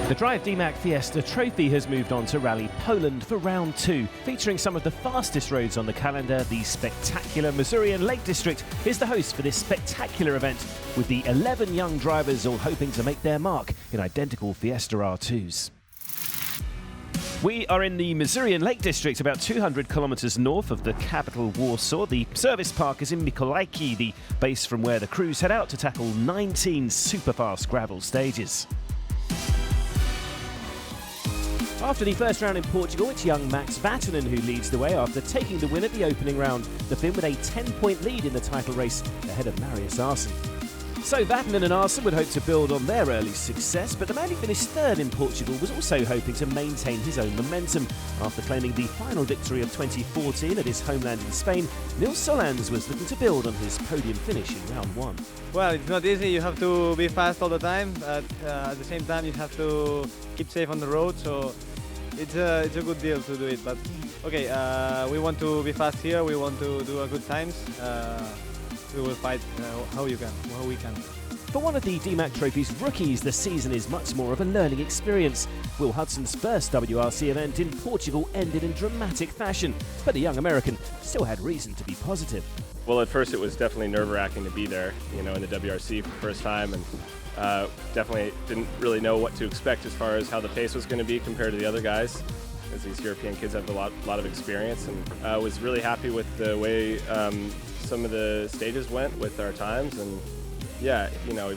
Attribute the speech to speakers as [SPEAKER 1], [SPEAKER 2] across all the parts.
[SPEAKER 1] The Drive DMACK Fiesta Trophy has moved on to Rally Poland for round 2. Featuring some of the fastest roads on the calendar, the spectacular Masurian Lake District is the host for this spectacular event, with the 11 young drivers all hoping to make their mark in identical Fiesta R2s. We are in the Masurian Lake District, about 200 kilometres north of the capital Warsaw. The service park is in Mikołajki, the base from where the crews head out to tackle 19 super-fast gravel stages. After the first round in Portugal, it's young Max Vatanen who leads the way after taking the win at the opening round. The Finn with a 10-point lead in the title race ahead of Marius Arsen. So Vatanen and Arsen would hope to build on their early success, but the man who finished third in Portugal was also hoping to maintain his own momentum. After claiming the final victory of 2014 at his homeland in Spain, Nils Solans was looking to build on his podium finish in round 1.
[SPEAKER 2] Well, it's not easy. You have to be fast all the time, but at the same time you have to keep safe on the road, so it's a good deal to do it. But okay, we want to be fast here, we want to do a good times. We will fight how we can.
[SPEAKER 1] For one of the DMACK Trophy's rookies, the season is much more of a learning experience. Will Hudson's first WRC event in Portugal ended in dramatic fashion, but the young American still had reason to be positive.
[SPEAKER 3] Well, at first it was definitely nerve-wracking to be there, in the WRC for the first time, and definitely didn't really know what to expect as far as how the pace was going to be compared to the other guys, as these European kids have a lot of experience, and I was really happy with the way some of the stages went with our times, and yeah,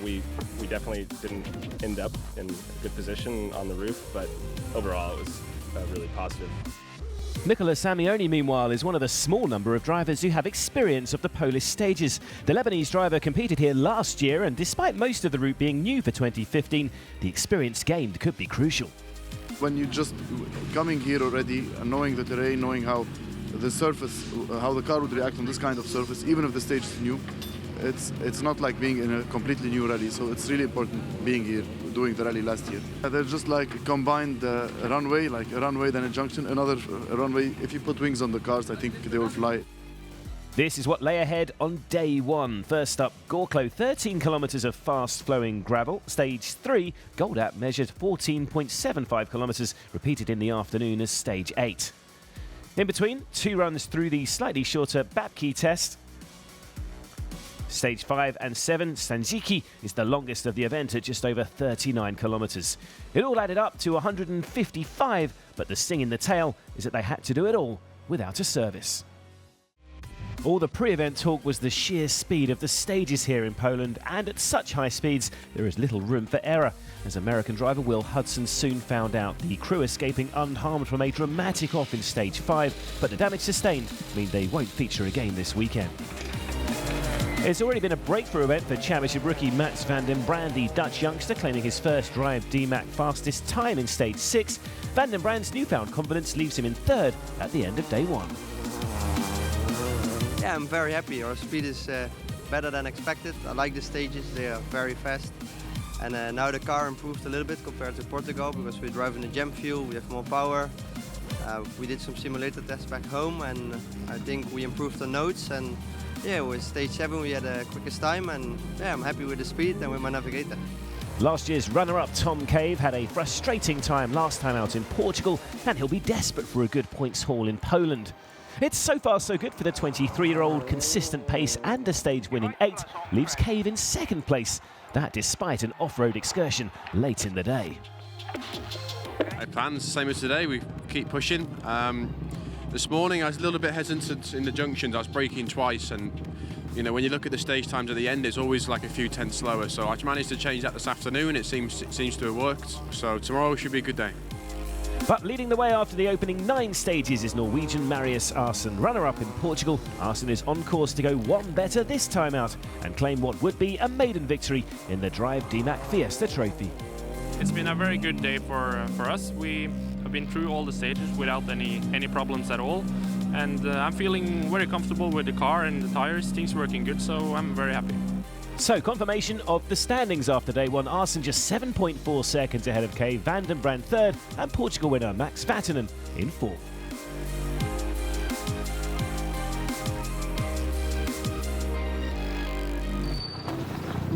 [SPEAKER 3] we definitely didn't end up in a good position on the roof, but overall it was really positive.
[SPEAKER 1] Nicola Samioni, meanwhile, is one of the small number of drivers who have experience of the Polish stages. The Lebanese driver competed here last year, and despite most of the route being new for 2015, the experience gained could be crucial.
[SPEAKER 4] When you just coming here already, knowing the terrain, knowing how the surface, how the car would react on this kind of surface, even if the stage is new, it's not like being in a completely new rally, so it's really important being here, doing the rally last year. They're just like combined runway, like a runway then a junction, another runway. If you put wings on the cars, I think they will fly.
[SPEAKER 1] This is what lay ahead on day 1. First up, Gorklo, 13 kilometres of fast-flowing gravel. Stage 3, Goldap measured 14.75 kilometres, repeated in the afternoon as Stage 8. In between, 2 runs through the slightly shorter Babki test. Stage 5 and 7, Stanziki, is the longest of the event at just over 39 kilometres. It all added up to 155, but the sting in the tail is that they had to do it all without a service. All the pre-event talk was the sheer speed of the stages here in Poland, and at such high speeds there is little room for error, as American driver Will Hudson soon found out. The crew escaping unharmed from a dramatic off in Stage 5, but the damage sustained mean they won't feature again this weekend. It's already been a breakthrough event for Championship rookie Mats van den Brand, the Dutch youngster claiming his first Drive DMACK fastest time in Stage 6. Van den Brand's newfound confidence leaves him in third at the end of day 1.
[SPEAKER 5] Yeah, I'm very happy. Our speed is better than expected. I like the stages, they are very fast. And now the car improved a little bit compared to Portugal, because we're driving the jam fuel, we have more power. We did some simulator tests back home, and I think we improved the notes, and yeah, with Stage 7 we had the quickest time, and yeah, I'm happy with the speed and with my navigator.
[SPEAKER 1] Last year's runner-up Tom Cave had a frustrating time last time out in Portugal, and he'll be desperate for a good points haul in Poland. It's so far so good for the 23-year-old. Consistent pace and a stage winning 8 leaves Cave in second place. That despite an off-road excursion late in the day.
[SPEAKER 6] Our plans the same as today. We keep pushing. This morning I was a little bit hesitant in the junctions. I was braking twice, and when you look at the stage times at the end, it's always like a few tenths slower. So I managed to change that this afternoon. It seems to have worked. So tomorrow should be a good day.
[SPEAKER 1] But leading the way after the opening 9 stages is Norwegian Marius Arsen. Runner-up in Portugal, Arsen is on course to go one better this time out and claim what would be a maiden victory in the Drive DMACK Fiesta Trophy.
[SPEAKER 7] It's been a very good day for us. We have been through all the stages without any problems at all. And I'm feeling very comfortable with the car and the tires. Things working good, so I'm very happy.
[SPEAKER 1] So, confirmation of the standings after day 1. Arsen just 7.4 seconds ahead of Cave, Van den Brand third, and Portugal winner Max Vatanen in fourth.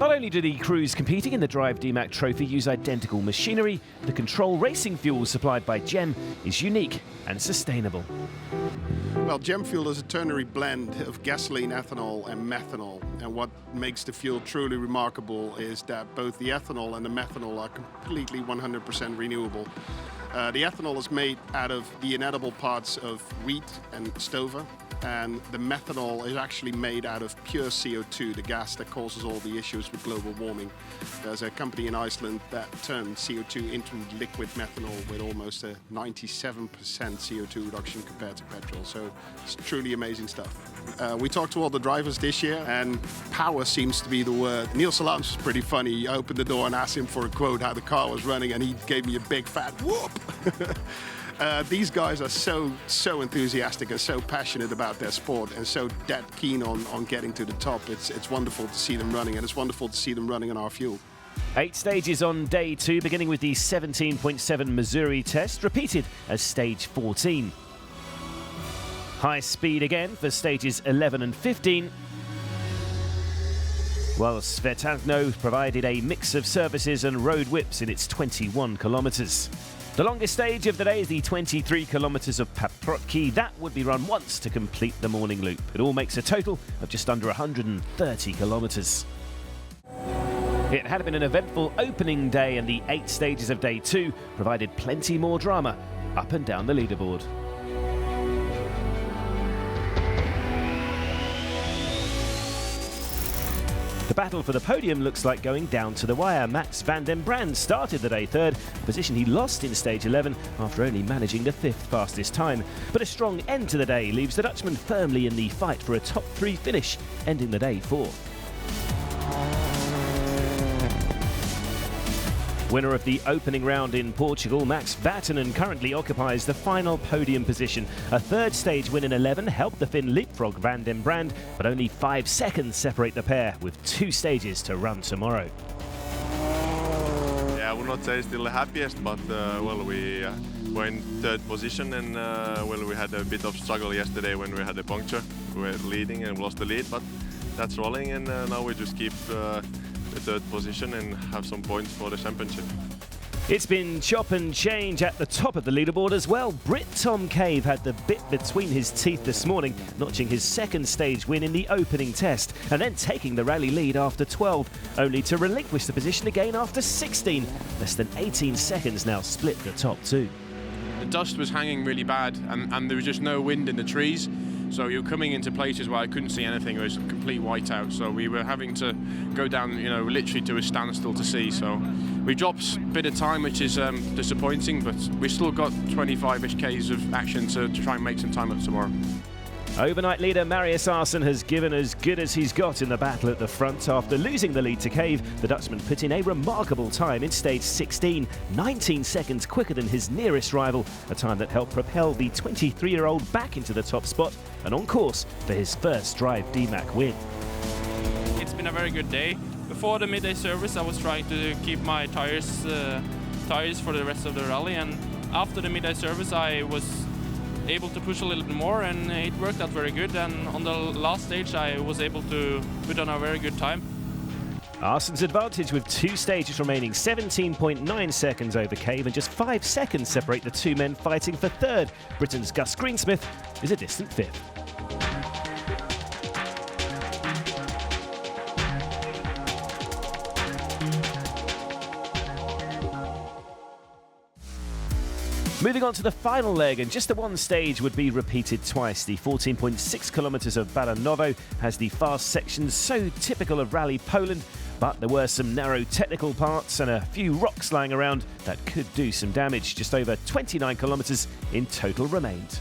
[SPEAKER 1] Not only do the crews competing in the Drive DMACK Trophy use identical machinery, the control racing fuel supplied by GEM is unique and sustainable.
[SPEAKER 8] Well, GEM fuel is a ternary blend of gasoline, ethanol and methanol. And what makes the fuel truly remarkable is that both the ethanol and the methanol are completely 100% renewable. The ethanol is made out of the inedible parts of wheat and stover, and the methanol is actually made out of pure CO2, the gas that causes all the issues with global warming. There's a company in Iceland that turned CO2 into liquid methanol with almost a 97% CO2 reduction compared to petrol, so it's truly amazing stuff. We talked to all the drivers this year, and power seems to be the word. Neil Salams was pretty funny. I opened the door and asked him for a quote how the car was running, and he gave me a big fat whoop. These guys are so enthusiastic and so passionate about their sport and so dead keen on getting to the top. It's wonderful to see them running, and it's wonderful to see them running on our fuel.
[SPEAKER 1] 8 stages on day 2, beginning with the 17.7 Missouri test, repeated as stage 14. High speed again for stages 11 and 15. While Svetagno provided a mix of services and road whips in its 21 kilometres. The longest stage of the day is the 23 kilometres of Paprotki. That would be run once to complete the morning loop. It all makes a total of just under 130 kilometres. It had been an eventful opening day, and the 8 stages of day 2 provided plenty more drama up and down the leaderboard. The battle for the podium looks like going down to the wire. Mats van den Brand started the day 3rd, a position he lost in stage 11 after only managing the 5th fastest time. But a strong end to the day leaves the Dutchman firmly in the fight for a top 3 finish, ending the day 4th. Winner of the opening round in Portugal, Max Vatanen currently occupies the final podium position. A 3rd stage win in 11 helped the Finn leapfrog Van den Brand, but only 5 seconds separate the pair, with 2 stages to run tomorrow.
[SPEAKER 9] Yeah, I would not say still the happiest, but well, we were in 3rd position, and well, we had a bit of struggle yesterday when we had a puncture. We were leading and lost the lead, but that's rolling, and now we just keep the 3rd position and have some points for the championship.
[SPEAKER 1] It's been chop and change at the top of the leaderboard as well. Brit Tom Cave had the bit between his teeth this morning, notching his 2nd stage win in the opening test, and then taking the rally lead after 12, only to relinquish the position again after 16. Less than 18 seconds now split the top 2.
[SPEAKER 6] The dust was hanging really bad, and there was just no wind in the trees. So you're coming into places where I couldn't see anything. It was a complete whiteout. So we were having to go down, literally to a standstill to see. So we dropped a bit of time, which is disappointing, but we've still got 25-ish Ks of action to try and make some time up tomorrow.
[SPEAKER 1] Overnight leader Marius Arsen has given as good as he's got in the battle at the front. After losing the lead to Cave, the Dutchman put in a remarkable time in stage 16, 19 seconds quicker than his nearest rival, a time that helped propel the 23-year-old back into the top spot and on course for his first Drive DMACK win.
[SPEAKER 7] It's been a very good day. Before the midday service, I was trying to keep my tires for the rest of the rally, and after the midday service, I was able to push a little bit more, and it worked out very good, and on the last stage I was able to put on a very good time.
[SPEAKER 1] Arsen's advantage with 2 stages remaining, 17.9 seconds over Cave, and just 5 seconds separate the 2 men fighting for 3rd. Britain's Gus Greensmith is a distant 5th. Moving on to the final leg, and just the 1 stage would be repeated twice. The 14.6 kilometres of Balanowo has the fast sections so typical of Rally Poland, but there were some narrow technical parts and a few rocks lying around that could do some damage. Just over 29 kilometres in total remained.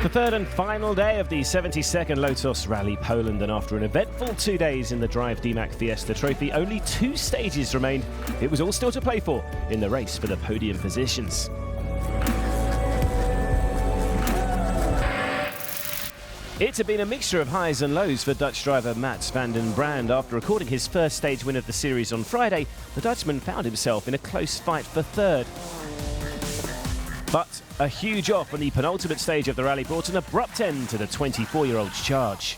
[SPEAKER 1] The 3rd and final day of the 72nd Lotos Rally Poland, and after an eventful 2 days in the Drive DMACK Fiesta Trophy, only 2 stages remained. It was all still to play for in the race for the podium positions. It had been a mixture of highs and lows for Dutch driver Mats van den Brand. After recording his first stage win of the series on Friday, the Dutchman found himself in a close fight for 3rd. But a huge off on the penultimate stage of the rally brought an abrupt end to the 24-year-old's charge.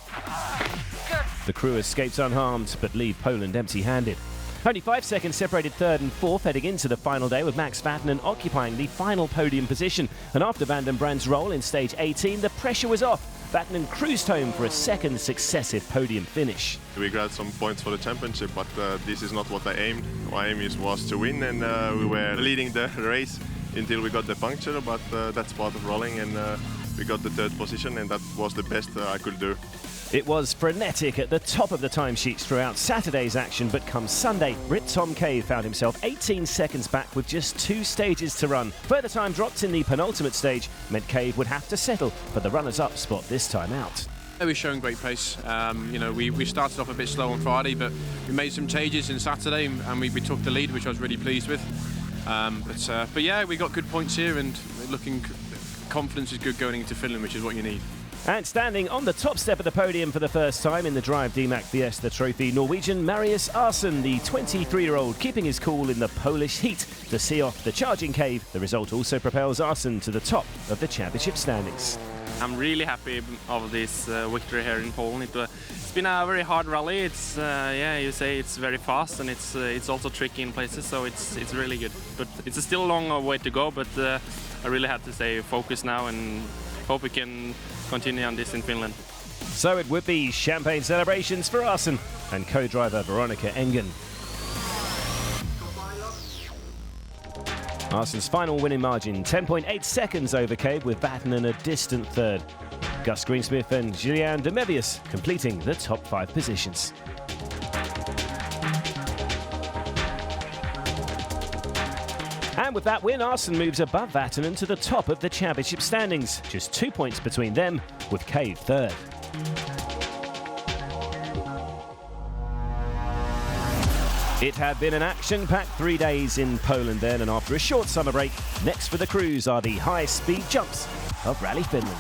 [SPEAKER 10] Good.
[SPEAKER 1] The crew escaped unharmed, but leave Poland empty-handed. Only 5 seconds separated third and fourth heading into the final day, with Max Vatanen occupying the final podium position. And after Van den Brand's role in stage 18, the pressure was off. Vatanen cruised home for a second successive podium finish.
[SPEAKER 9] We grabbed some points for the championship, but this is not what I aimed. My aim was to win, and we were leading the race until we got the puncture, but that's part of rolling, and we got the third position, and that was the best I could do.
[SPEAKER 1] It was frenetic at the top of the timesheets throughout Saturday's action, but come Sunday, Brit Tom Cave found himself 18 seconds back with just 2 stages to run. Further time dropped in the penultimate stage meant Cave would have to settle for the runners-up spot this time out.
[SPEAKER 6] We're showing great pace. We started off a bit slow on Friday, but we made some changes in Saturday, and we took the lead, which I was really pleased with. But yeah, we got good points here, and looking confidence is good going into Finland, which is what you need.
[SPEAKER 1] And standing on the top step of the podium for the first time in the Drive DMACK Fiesta Trophy, Norwegian Marius Arsen, the 23-year-old, keeping his cool in the Polish heat to see off the charging Cave. The result also propels Arsen to the top of the championship standings.
[SPEAKER 7] I'm really happy of this victory here in Poland. It's been a very hard rally. It's you say it's very fast, and it's also tricky in places, so it's really good. But it's still a long way to go. But I really have to stay focused now and hope we can continue on this in Finland.
[SPEAKER 1] So it would be champagne celebrations for Arsen and co-driver Veronica Engen. Arsen's final winning margin, 10.8 seconds over Cave, with Vatanen a distant third. Gus Greensmith and Julian de Mevius completing the top 5 positions. And with that win, Arsen moves above Vatanen to the top of the championship standings. Just 2 points between them, with Cave third. It had been an action-packed 3 days in Poland then, and after a short summer break, next for the crews are the high-speed jumps of Rally Finland.